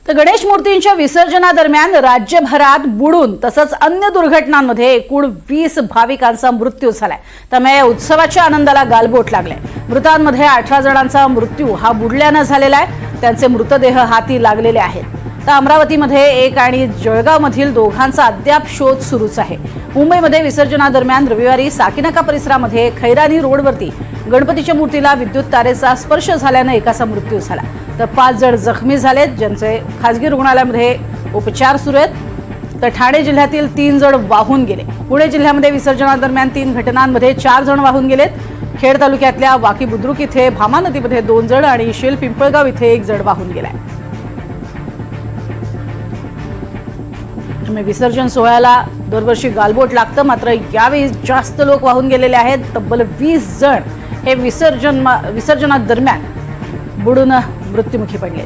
तर गणेश मूर्तींच्या विसर्जनादरम्यान राज्यभरात बुडून तसंच अन्य दुर्घटनांमध्ये एकूण 20 भाविकांचा मृत्यू झालाय। त्यामुळे या उत्सवाच्या आनंदाला गालबोट लागलाय। मृतांमध्ये 18 जणांचा मृत्यू हा बुडल्यानं झालेला आहे। त्यांचे मृतदेह हाती लागलेले आहेत। तर अमरावतीमध्ये एक आणि जळगावमधील दोघांचा अद्याप शोध सुरूच आहे। मुंबईमध्ये विसर्जनादरम्यान रविवारी साकीनाका परिसरामध्ये खैरानी रोडवरती गणपतीच्या मूर्तीला विद्युत तारेचा स्पर्श झाल्याने एकाचा मृत्यू झाला। तर 5 जण जखमी झालेत, ज्यांचे खासगी रुग्णालयामध्ये उपचार सुरू आहेत। तर ठाणे जिल्ह्यातील 3 जण वाहून गेले। पुणे जिल्ह्यामध्ये विसर्जनादरम्यान 3 घटनांमध्ये 4 जण वाहून गेलेत। खेड तालुक्यातल्या वाकी बुद्रुक इथे भामा नदीमध्ये 2 जण आणि शेल पिंपळगाव इथे 1 जण वाहून गेलाय। विसर्जन सोहळ्याला दरवर्षी गालबोट लागतं, मात्र यावेळी जास्त लोक वाहून गेलेले आहेत। तब्बल 20 जण हे विसर्जनादरम्यान बुडून मृत्युमुखी पडले।